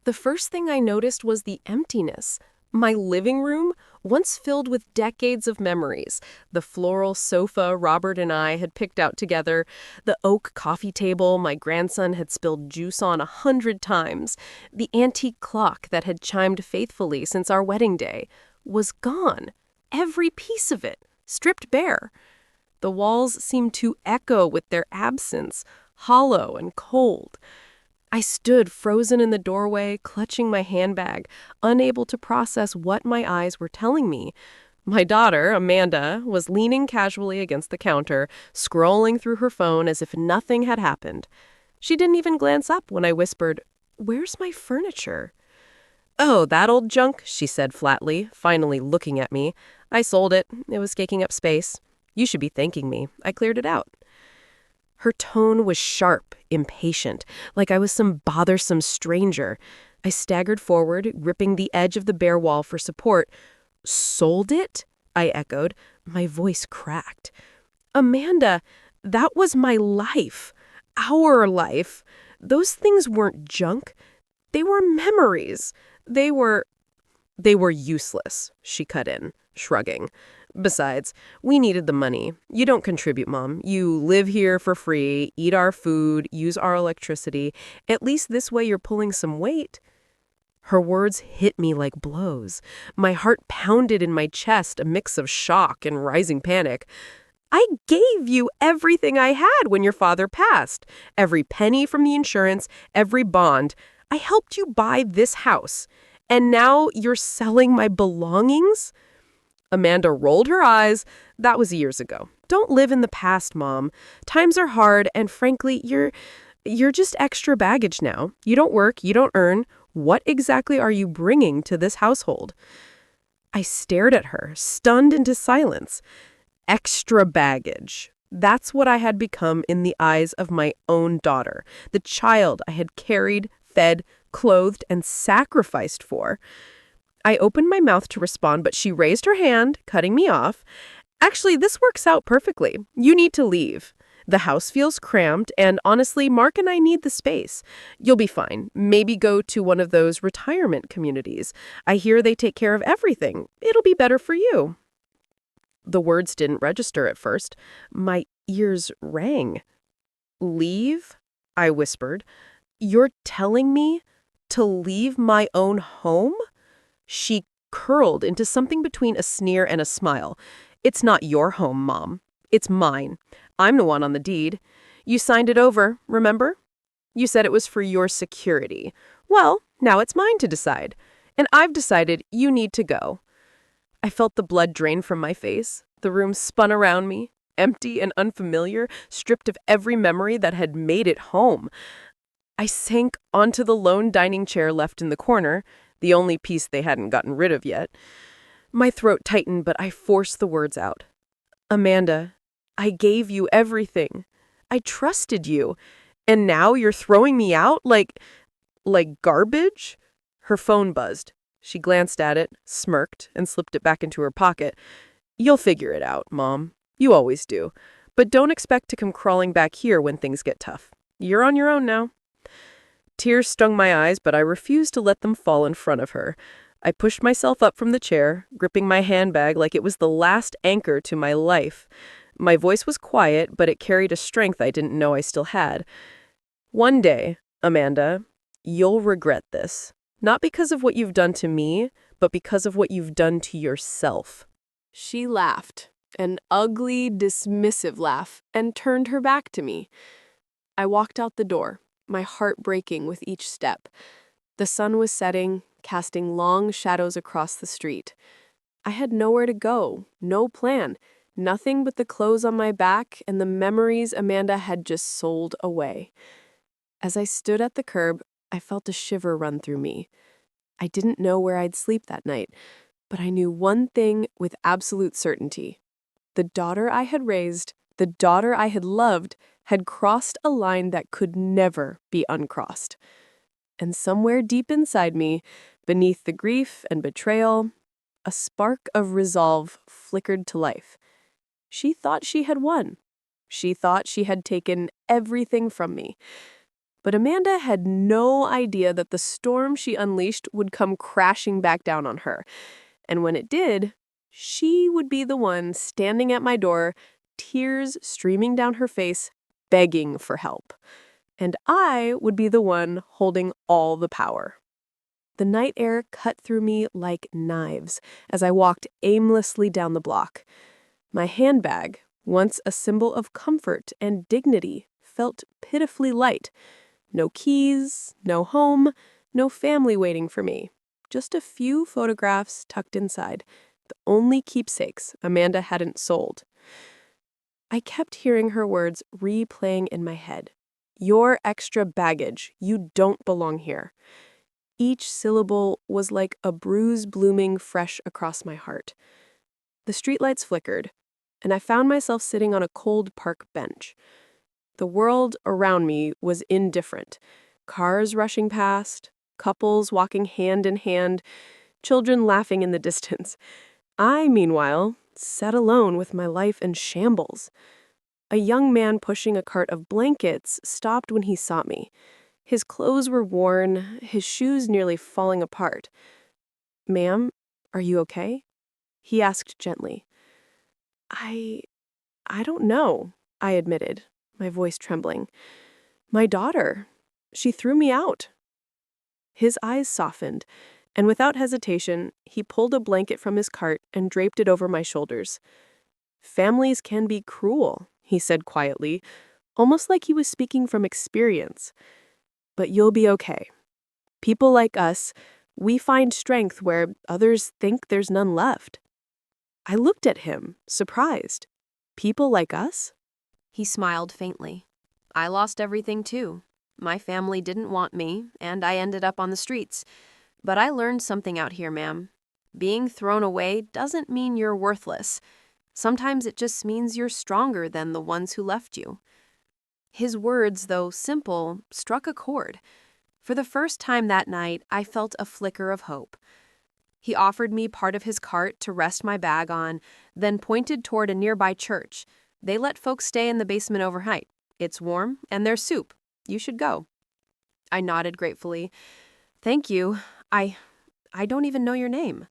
The first thing I noticed was the emptiness. My living room, once filled with decades of memories, the floral sofa Robert and I had picked out together, the oak coffee table my grandson had spilled juice on 100 times, the antique clock that had chimed faithfully since our wedding day, was gone. Every piece of it, stripped bare. The walls seemed to echo with their absence, hollow and cold. I stood frozen in the doorway, clutching my handbag, unable to process what my eyes were telling me. My daughter, Amanda, was leaning casually against the counter, scrolling through her phone as if nothing had happened. She didn't even glance up when I whispered, "Where's my furniture?" "Oh, that old junk," she said flatly, finally looking at me. "I sold it. It was taking up space. You should be thanking me. I cleared it out." Her tone was sharp, impatient, like I was some bothersome stranger. I staggered forward, gripping the edge of the bare wall for support. "Sold it?" I echoed. My voice cracked. "Amanda, that was my life. Our life. Those things weren't junk. They were memories. They were useless," she cut in, shrugging. "Besides, we needed the money. You don't contribute, Mom. You live here for free, eat our food, use our electricity. At least this way you're pulling some weight." Her words hit me like blows. My heart pounded in my chest, a mix of shock and rising panic. "I gave you everything I had when your father passed. Every penny from the insurance, every bond. I helped you buy this house. And now you're selling my belongings?" Amanda rolled her eyes. "That was years ago. Don't live in the past, Mom. Times are hard, and frankly, you're just extra baggage now. You don't work, you don't earn. What exactly are you bringing to this household?" I stared at her, stunned into silence. Extra baggage. That's what I had become in the eyes of my own daughter, the child I had carried, fed, clothed, and sacrificed for. I opened my mouth to respond, but she raised her hand, cutting me off. "Actually, this works out perfectly. You need to leave. The house feels cramped, and honestly, Mark and I need the space. You'll be fine. Maybe go to one of those retirement communities. I hear they take care of everything. It'll be better for you." The words didn't register at first. My ears rang. "Leave?" I whispered. "You're telling me to leave my own home?" She curled into something between a sneer and a smile. "It's not your home, Mom. It's mine. I'm the one on the deed. You signed it over, remember? You said it was for your security. Well, now it's mine to decide. And I've decided you need to go." I felt the blood drain from my face. The room spun around me, empty and unfamiliar, stripped of every memory that had made it home. I sank onto the lone dining chair left in the corner, the only piece they hadn't gotten rid of yet. My throat tightened, but I forced the words out. "Amanda, I gave you everything. I trusted you. And now you're throwing me out like garbage?" Her phone buzzed. She glanced at it, smirked, and slipped it back into her pocket. "You'll figure it out, Mom. You always do. But don't expect to come crawling back here when things get tough. You're on your own now." Tears stung my eyes, but I refused to let them fall in front of her. I pushed myself up from the chair, gripping my handbag like it was the last anchor to my life. My voice was quiet, but it carried a strength I didn't know I still had. "One day, Amanda, you'll regret this. Not because of what you've done to me, but because of what you've done to yourself." She laughed, an ugly, dismissive laugh, and turned her back to me. I walked out the door, my heart breaking with each step. The sun was setting, casting long shadows across the street. I had nowhere to go, no plan, nothing but the clothes on my back and the memories Amanda had just sold away. As I stood at the curb, I felt a shiver run through me. I didn't know where I'd sleep that night, but I knew one thing with absolute certainty. The daughter I had raised, the daughter I had loved, had crossed a line that could never be uncrossed. And somewhere deep inside me, beneath the grief and betrayal, a spark of resolve flickered to life. She thought she had won. She thought she had taken everything from me. But Amanda had no idea that the storm she unleashed would come crashing back down on her. And when it did, she would be the one standing at my door, tears streaming down her face, begging for help. And I would be the one holding all the power. The night air cut through me like knives as I walked aimlessly down the block. My handbag, once a symbol of comfort and dignity, felt pitifully light. No keys, no home, no family waiting for me. Just a few photographs tucked inside, the only keepsakes Amanda hadn't sold. I kept hearing her words replaying in my head. "You're extra baggage. You don't belong here." Each syllable was like a bruise blooming fresh across my heart. The streetlights flickered, and I found myself sitting on a cold park bench. The world around me was indifferent. Cars rushing past, couples walking hand in hand, children laughing in the distance. I, meanwhile, sat alone with my life in shambles. A young man pushing a cart of blankets stopped when he saw me. His clothes were worn, his shoes nearly falling apart. "Ma'am, are you okay?" he asked gently. I don't know," I admitted, my voice trembling. "My daughter. She threw me out." His eyes softened, and without hesitation, he pulled a blanket from his cart and draped it over my shoulders. "Families can be cruel," he said quietly, almost like he was speaking from experience. "But you'll be okay. People like us, we find strength where others think there's none left." I looked at him, surprised. "People like us?" He smiled faintly. "I lost everything too. My family didn't want me, and I ended up on the streets. But I learned something out here, ma'am. Being thrown away doesn't mean you're worthless. Sometimes it just means you're stronger than the ones who left you." His words, though simple, struck a chord. For the first time that night, I felt a flicker of hope. He offered me part of his cart to rest my bag on, then pointed toward a nearby church. "They let folks stay in the basement overnight. It's warm, and there's soup. You should go." I nodded gratefully. "Thank you. I don't even know your name."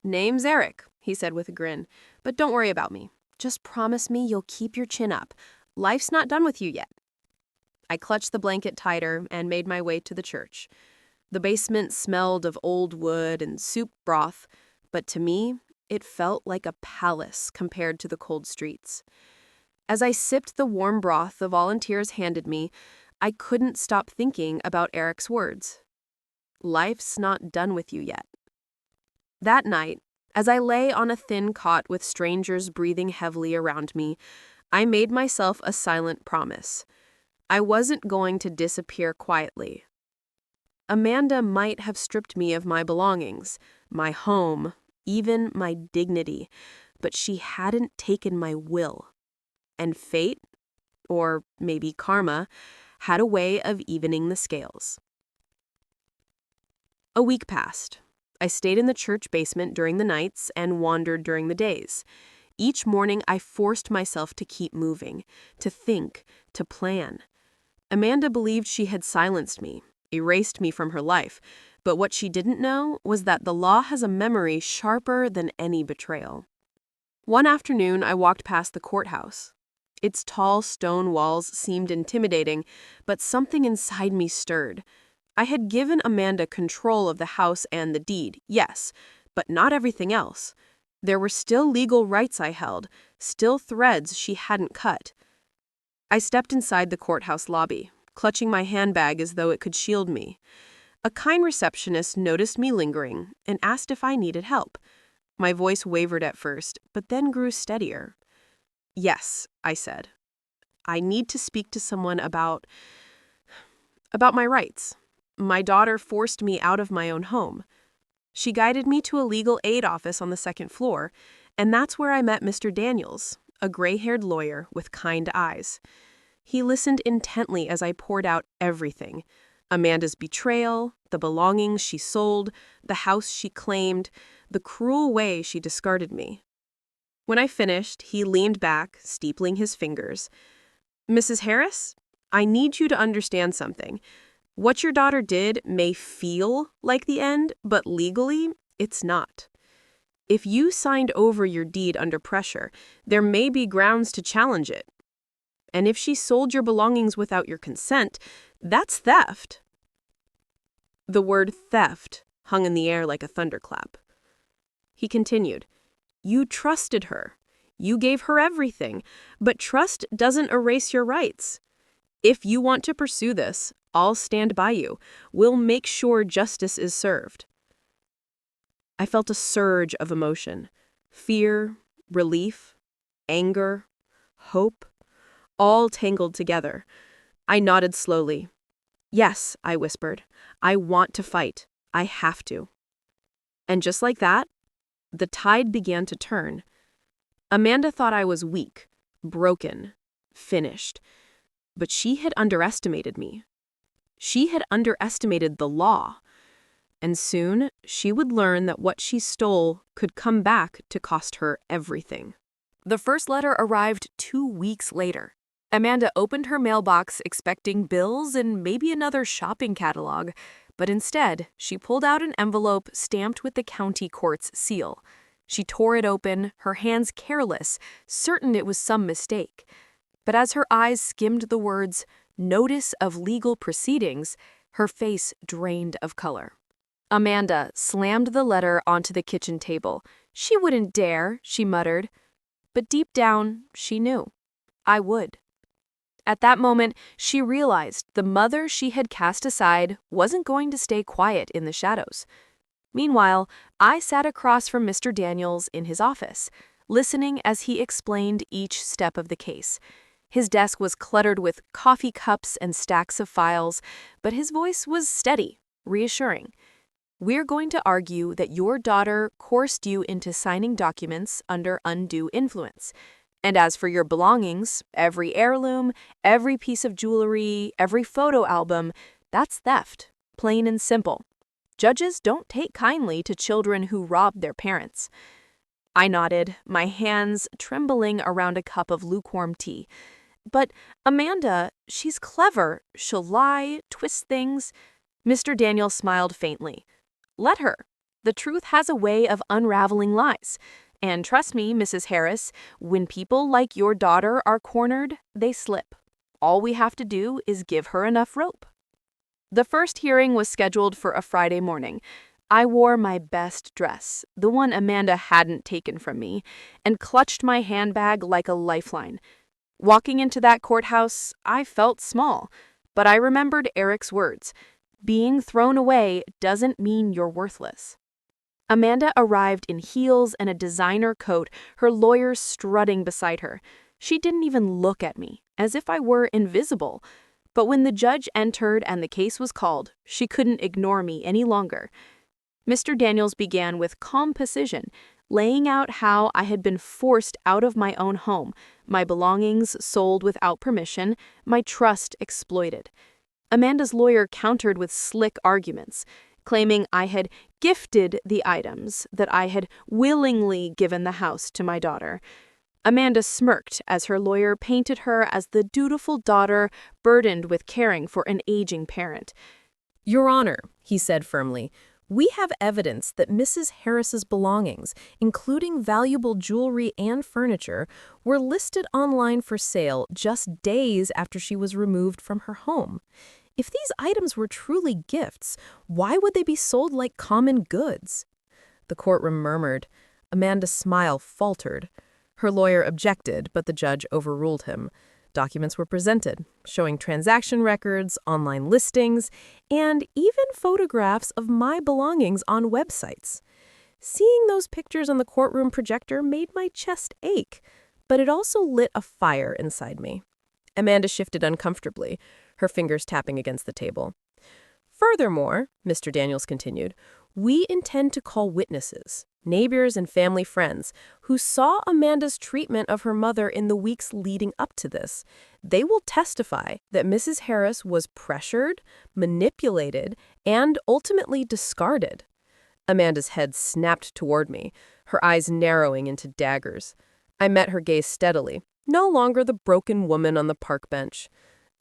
"Name's Eric," he said with a grin. "But don't worry about me. Just promise me you'll keep your chin up. Life's not done with you yet." I clutched the blanket tighter and made my way to the church. The basement smelled of old wood and soup broth, but to me, it felt like a palace compared to the cold streets. As I sipped the warm broth the volunteers handed me, I couldn't stop thinking about Eric's words. Life's not done with you yet. That night, as I lay on a thin cot with strangers breathing heavily around me, I made myself a silent promise. I wasn't going to disappear quietly. Amanda might have stripped me of my belongings, my home, even my dignity, but she hadn't taken my will. And fate, or maybe karma, had a way of evening the scales. A week passed. I stayed in the church basement during the nights and wandered during the days. Each morning I forced myself to keep moving, to think, to plan. Amanda believed she had silenced me, erased me from her life, but what she didn't know was that the law has a memory sharper than any betrayal. One afternoon, I walked past the courthouse. Its tall stone walls seemed intimidating, but something inside me stirred. I had given Amanda control of the house and the deed, yes, but not everything else. There were still legal rights I held, still threads she hadn't cut. I stepped inside the courthouse lobby, clutching my handbag as though it could shield me. A kind receptionist noticed me lingering and asked if I needed help. My voice wavered at first, but then grew steadier. "Yes," I said. "I need to speak to someone about my rights. My daughter forced me out of my own home." She guided me to a legal aid office on the second floor, and that's where I met Mr. Daniels, a gray-haired lawyer with kind eyes. He listened intently as I poured out everything: Amanda's betrayal, the belongings she sold, the house she claimed, the cruel way she discarded me. When I finished, he leaned back, steepling his fingers. "Mrs. Harris, I need you to understand something. What your daughter did may feel like the end, but legally, it's not. If you signed over your deed under pressure, there may be grounds to challenge it. And if she sold your belongings without your consent, that's theft. The word theft hung in the air like a thunderclap. He continued, You trusted her. You gave her everything, but trust doesn't erase your rights. If you want to pursue this, I'll stand by you. We'll make sure justice is served. I felt a surge of emotion. Fear, relief, anger, hope, all tangled together. I nodded slowly. Yes, I whispered. I want to fight. I have to. And just like that, the tide began to turn. Amanda thought I was weak, broken, finished. But she had underestimated me. She had underestimated the law. And soon, she would learn that what she stole could come back to cost her everything. The first letter arrived 2 weeks later. Amanda opened her mailbox expecting bills and maybe another shopping catalog, but instead, she pulled out an envelope stamped with the county court's seal. She tore it open, her hands careless, certain it was some mistake. But as her eyes skimmed the words, Notice of Legal Proceedings, her face drained of color. Amanda slammed the letter onto the kitchen table. She wouldn't dare, she muttered. But deep down, she knew. I would. At that moment, she realized the mother she had cast aside wasn't going to stay quiet in the shadows. Meanwhile, I sat across from Mr. Daniels in his office, listening as he explained each step of the case. His desk was cluttered with coffee cups and stacks of files, but his voice was steady, reassuring. We're going to argue that your daughter coerced you into signing documents under undue influence. And as for your belongings, every heirloom, every piece of jewelry, every photo album, that's theft, plain and simple. Judges don't take kindly to children who robbed their parents. I nodded, my hands trembling around a cup of lukewarm tea. But Amanda, she's clever. She'll lie, twist things. Mr. Daniel smiled faintly. Let her. The truth has a way of unraveling lies. And trust me, Mrs. Harris, when people like your daughter are cornered, they slip. All we have to do is give her enough rope. The first hearing was scheduled for a Friday morning. I wore my best dress, the one Amanda hadn't taken from me, and clutched my handbag like a lifeline. Walking into that courthouse, I felt small, but I remembered Eric's words. Being thrown away doesn't mean you're worthless. Amanda arrived in heels and a designer coat, her lawyer strutting beside her. She didn't even look at me, as if I were invisible. But when the judge entered and the case was called, she couldn't ignore me any longer. Mr. Daniels began with calm precision, laying out how I had been forced out of my own home, my belongings sold without permission, my trust exploited. Amanda's lawyer countered with slick arguments, claiming I had gifted the items, that I had willingly given the house to my daughter. Amanda smirked as her lawyer painted her as the dutiful daughter burdened with caring for an aging parent. Your Honor, he said firmly, we have evidence that Mrs. Harris's belongings, including valuable jewelry and furniture, were listed online for sale just days after she was removed from her home. If these items were truly gifts, why would they be sold like common goods? The courtroom murmured. Amanda's smile faltered. Her lawyer objected, but the judge overruled him. Documents were presented, showing transaction records, online listings, and even photographs of my belongings on websites. Seeing those pictures on the courtroom projector made my chest ache, but it also lit a fire inside me. Amanda shifted uncomfortably, her fingers tapping against the table. Furthermore, Mr. Daniels continued, we intend to call witnesses, neighbors and family friends, who saw Amanda's treatment of her mother in the weeks leading up to this. They will testify that Mrs. Harris was pressured, manipulated, and ultimately discarded. Amanda's head snapped toward me, her eyes narrowing into daggers. I met her gaze steadily, no longer the broken woman on the park bench.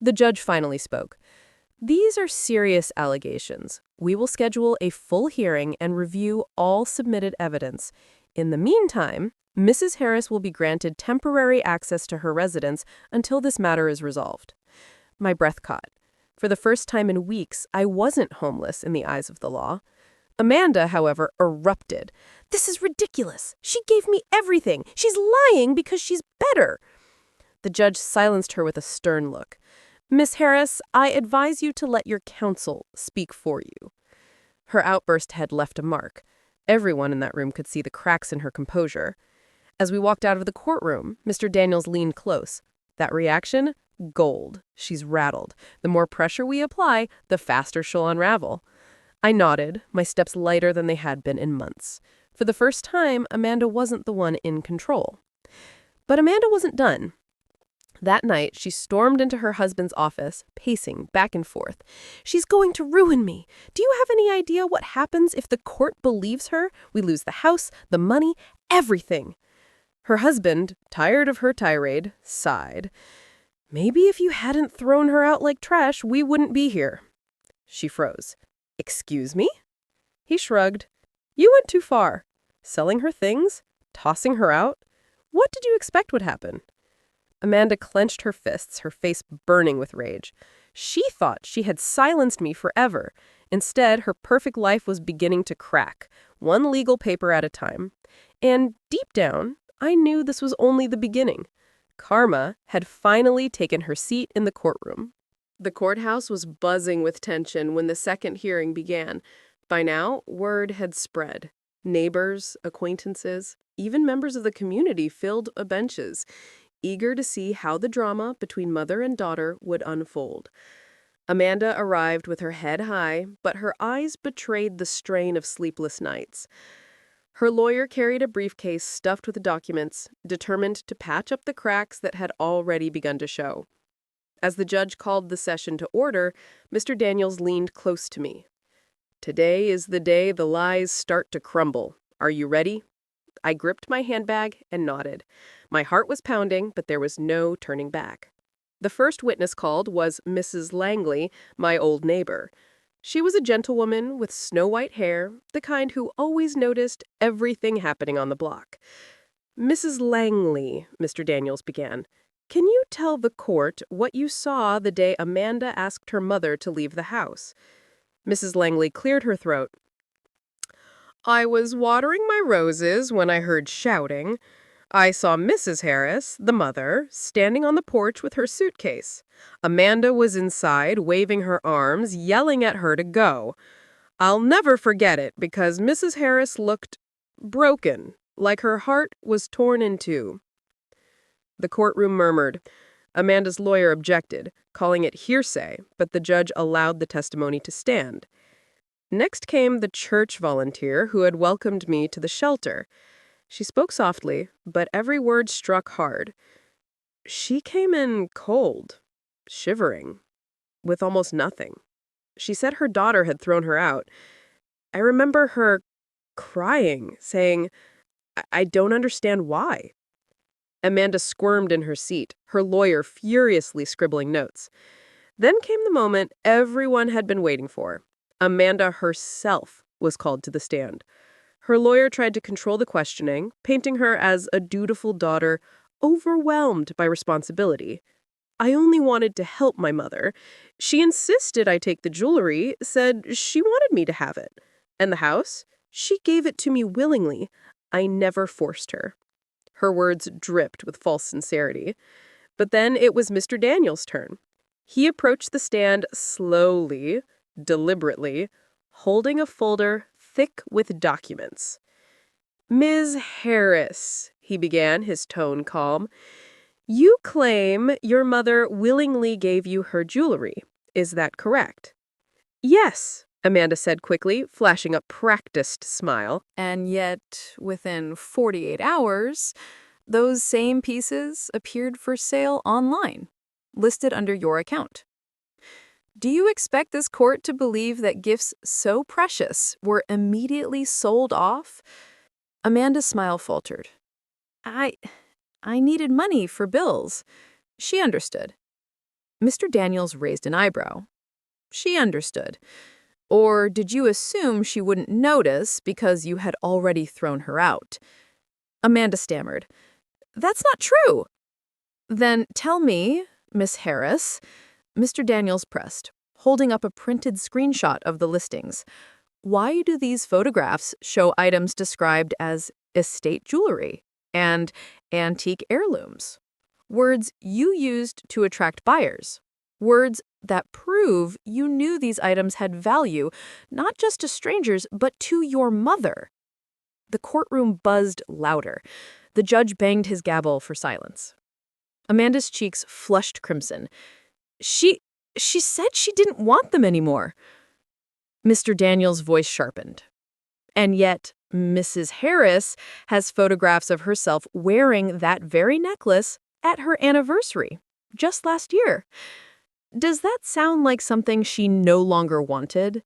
The judge finally spoke. These are serious allegations. We will schedule a full hearing and review all submitted evidence. In the meantime, Mrs. Harris will be granted temporary access to her residence until this matter is resolved. My breath caught. For the first time in weeks, I wasn't homeless in the eyes of the law. Amanda, however, erupted. "This is ridiculous. She gave me everything. She's lying because she's better." The judge silenced her with a stern look. "Miss Harris, I advise you to let your counsel speak for you." Her outburst had left a mark. Everyone in that room could see the cracks in her composure. As we walked out of the courtroom, Mr. Daniels leaned close. That reaction? Gold. She's rattled. The more pressure we apply, the faster she'll unravel. I nodded, my steps lighter than they had been in months. For the first time, Amanda wasn't the one in control. But Amanda wasn't done. That night, she stormed into her husband's office, pacing back and forth. "She's going to ruin me. Do you have any idea what happens if the court believes her? We lose the house, the money, everything." Her husband, tired of her tirade, sighed. "Maybe if you hadn't thrown her out like trash, we wouldn't be here." She froze. "Excuse me?" He shrugged. "You went too far. Selling her things? Tossing her out? What did you expect would happen?" Amanda clenched her fists, her face burning with rage. She thought she had silenced me forever. Instead, her perfect life was beginning to crack, one legal paper at a time. And deep down, I knew this was only the beginning. Karma had finally taken her seat in the courtroom. The courthouse was buzzing with tension when the second hearing began. By now, word had spread. Neighbors, acquaintances, even members of the community filled benches, eager to see how the drama between mother and daughter would unfold. Amanda arrived with her head high, but her eyes betrayed the strain of sleepless nights. Her lawyer carried a briefcase stuffed with documents, determined to patch up the cracks that had already begun to show. As the judge called the session to order, Mr. Daniels leaned close to me. "Today is the day the lies start to crumble. Are you ready?" I gripped my handbag and nodded. My heart was pounding, but there was no turning back. The first witness called was Mrs. Langley, my old neighbor. She was a gentlewoman with snow-white hair, the kind who always noticed everything happening on the block. "Mrs. Langley," Mr. Daniels began, "can you tell the court what you saw the day Amanda asked her mother to leave the house?" Mrs. Langley cleared her throat. "I was watering my roses when I heard shouting. I saw Mrs. Harris, the mother, standing on the porch with her suitcase. Amanda was inside, waving her arms, yelling at her to go. I'll never forget it because Mrs. Harris looked broken, like her heart was torn in two." The courtroom murmured. Amanda's lawyer objected, calling it hearsay, but the judge allowed the testimony to stand. Next came the church volunteer who had welcomed me to the shelter. She spoke softly, but every word struck hard. She came in cold, shivering, with almost nothing. She said her daughter had thrown her out. I remember her crying, saying, I don't understand why." Amanda squirmed in her seat, her lawyer furiously scribbling notes. Then came the moment everyone had been waiting for. Amanda herself was called to the stand. Her lawyer tried to control the questioning, painting her as a dutiful daughter, overwhelmed by responsibility. "I only wanted to help my mother. She insisted I take the jewelry, said she wanted me to have it. And the house? She gave it to me willingly. I never forced her." Her words dripped with false sincerity. But then it was Mr. Daniels' turn. He approached the stand slowly, deliberately, holding a folder thick with documents. "Ms. Harris," he began, his tone calm, "you claim your mother willingly gave you her jewelry. Is that correct?" "Yes," Amanda said quickly, flashing a practiced smile. And yet, within 48 hours, those same pieces appeared for sale online, listed under your account. Do you expect this court to believe that gifts so precious were immediately sold off? Amanda's smile faltered. I needed money for bills. She understood. Mr. Daniels raised an eyebrow. She understood. Or did you assume she wouldn't notice because you had already thrown her out? Amanda stammered. That's not true. Then tell me, Miss Harris, Mr. Daniels pressed, holding up a printed screenshot of the listings. Why do these photographs show items described as estate jewelry and antique heirlooms? Words you used to attract buyers. Words that prove you knew these items had value, not just to strangers, but to your mother. The courtroom buzzed louder. The judge banged his gavel for silence. Amanda's cheeks flushed crimson. She said she didn't want them anymore. Mr. Daniels' voice sharpened. And yet, Mrs. Harris has photographs of herself wearing that very necklace at her anniversary, just last year. Does that sound like something she no longer wanted?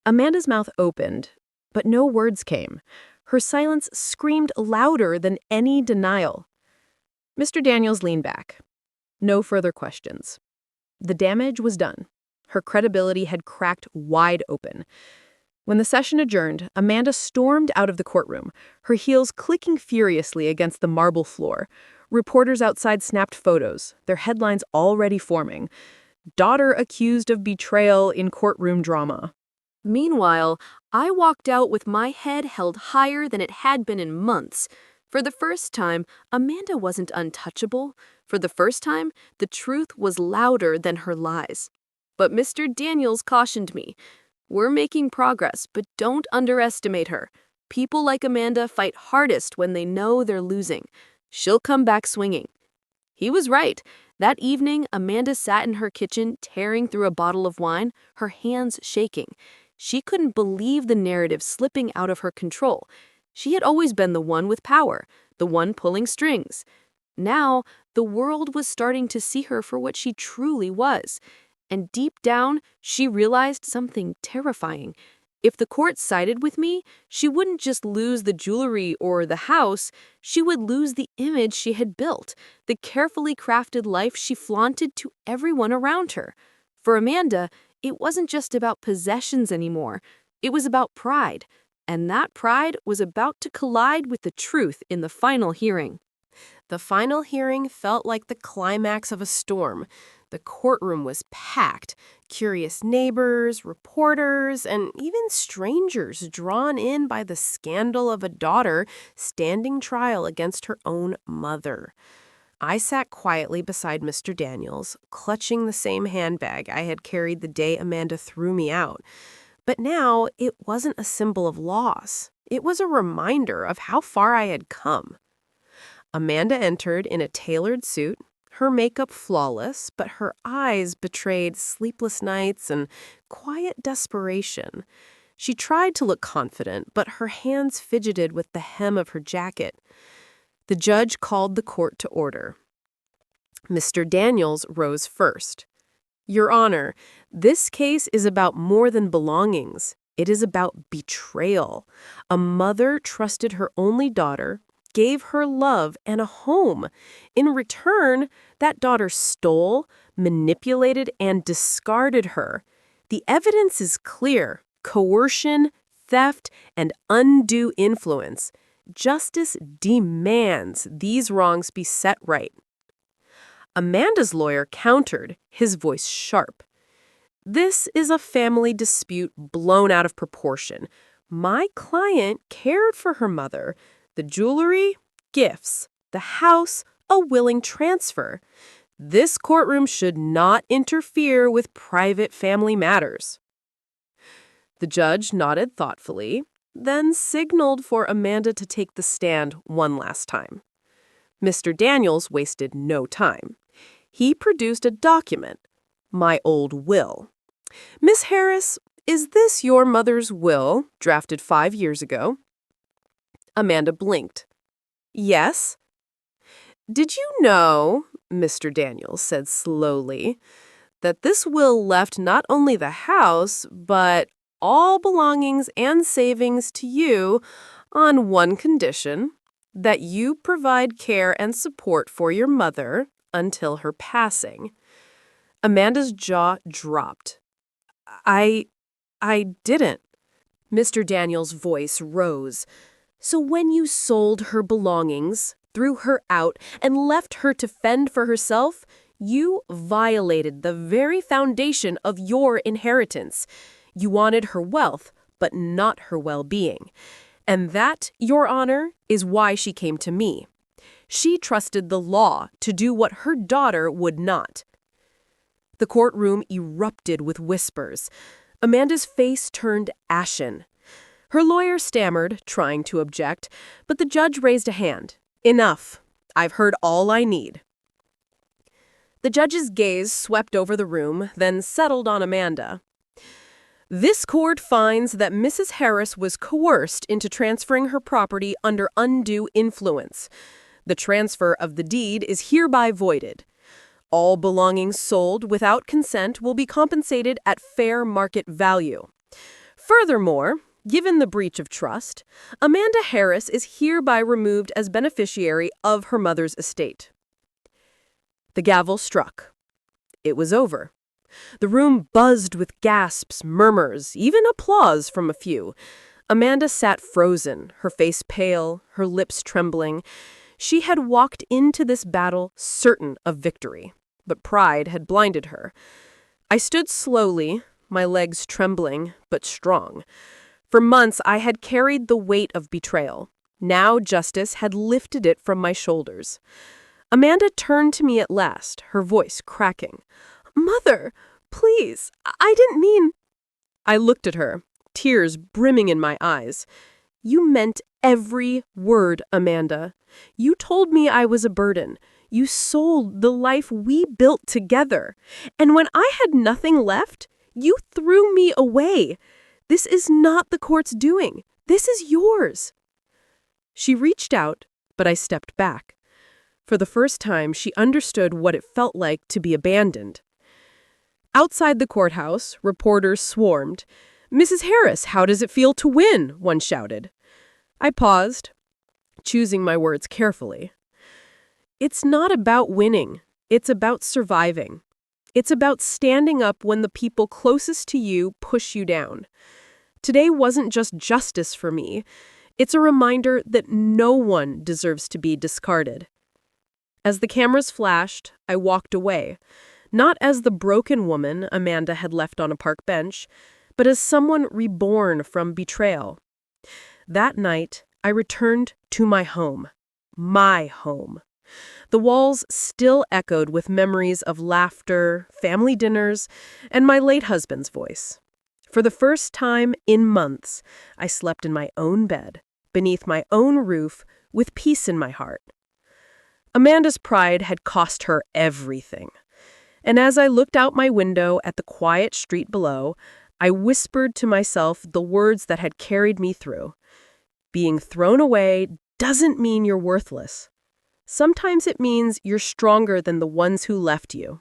Amanda's mouth opened, but no words came. Her silence screamed louder than any denial. Mr. Daniels leaned back. No further questions. The damage was done. Her credibility had cracked wide open. When the session adjourned, Amanda stormed out of the courtroom, her heels clicking furiously against the marble floor. Reporters outside snapped photos, their headlines already forming. Daughter accused of betrayal in courtroom drama. Meanwhile, I walked out with my head held higher than it had been in months. For the first time, Amanda wasn't untouchable. For the first time, the truth was louder than her lies. But Mr. Daniels cautioned me. We're making progress, but don't underestimate her. People like Amanda fight hardest when they know they're losing. She'll come back swinging. He was right. That evening, Amanda sat in her kitchen tearing through a bottle of wine, her hands shaking. She couldn't believe the narrative slipping out of her control. She had always been the one with power, the one pulling strings. Now, the world was starting to see her for what she truly was. And deep down, she realized something terrifying. If the court sided with me, she wouldn't just lose the jewelry or the house, she would lose the image she had built, the carefully crafted life she flaunted to everyone around her. For Amanda, it wasn't just about possessions anymore. It was about pride. And that pride was about to collide with the truth in the final hearing. The final hearing felt like the climax of a storm. The courtroom was packed. Curious neighbors, reporters, and even strangers drawn in by the scandal of a daughter standing trial against her own mother. I sat quietly beside Mr. Daniels, clutching the same handbag I had carried the day Amanda threw me out. But now it wasn't a symbol of loss. It was a reminder of how far I had come. Amanda entered in a tailored suit, her makeup flawless, but her eyes betrayed sleepless nights and quiet desperation. She tried to look confident, but her hands fidgeted with the hem of her jacket. The judge called the court to order. Mr. Daniels rose first. Your Honor, this case is about more than belongings. It is about betrayal. A mother trusted her only daughter, gave her love and a home. In return, that daughter stole, manipulated, and discarded her. The evidence is clear: coercion, theft, and undue influence. Justice demands these wrongs be set right. Amanda's lawyer countered, his voice sharp. This is a family dispute blown out of proportion. My client cared for her mother. The jewelry, gifts. The house, a willing transfer. This courtroom should not interfere with private family matters. The judge nodded thoughtfully, then signaled for Amanda to take the stand one last time. Mr. Daniels wasted no time. He produced a document, my old will. Miss Harris, is this your mother's will, drafted 5 years ago? Amanda blinked. Yes. Did you know, Mr. Daniels said slowly, that this will left not only the house, but all belongings and savings to you on one condition, that you provide care and support for your mother until her passing. Amanda's jaw dropped. I didn't. Mr. Daniels' voice rose. So when you sold her belongings, threw her out, and left her to fend for herself, you violated the very foundation of your inheritance. You wanted her wealth, but not her well-being. And that, Your Honor, is why she came to me. She trusted the law to do what her daughter would not. The courtroom erupted with whispers. Amanda's face turned ashen. Her lawyer stammered, trying to object, but the judge raised a hand. Enough. I've heard all I need. The judge's gaze swept over the room, then settled on Amanda. This court finds that Mrs. Harris was coerced into transferring her property under undue influence. The transfer of the deed is hereby voided. All belongings sold without consent will be compensated at fair market value. Furthermore, given the breach of trust, Amanda Harris is hereby removed as beneficiary of her mother's estate. The gavel struck. It was over. The room buzzed with gasps, murmurs, even applause from a few. Amanda sat frozen, her face pale, her lips trembling. She had walked into this battle certain of victory, but pride had blinded her. I stood slowly, my legs trembling, but strong. For months I had carried the weight of betrayal. Now justice had lifted it from my shoulders. Amanda turned to me at last, her voice cracking. "Mother, please, I didn't mean—" I looked at her, tears brimming in my eyes. "You meant every word, Amanda. You told me I was a burden. You sold the life we built together. And when I had nothing left, you threw me away. This is not the court's doing. This is yours." She reached out, but I stepped back. For the first time, she understood what it felt like to be abandoned. Outside the courthouse, reporters swarmed. "Mrs. Harris, how does it feel to win?" one shouted. I paused, choosing my words carefully. It's not about winning. It's about surviving. It's about standing up when the people closest to you push you down. Today wasn't just justice for me. It's a reminder that no one deserves to be discarded. As the cameras flashed, I walked away, not as the broken woman Amanda had left on a park bench, but as someone reborn from betrayal. That night, I returned to my home. My home. The walls still echoed with memories of laughter, family dinners, and my late husband's voice. For the first time in months, I slept in my own bed, beneath my own roof, with peace in my heart. Amanda's pride had cost her everything. And as I looked out my window at the quiet street below, I whispered to myself the words that had carried me through. Being thrown away doesn't mean you're worthless. Sometimes it means you're stronger than the ones who left you.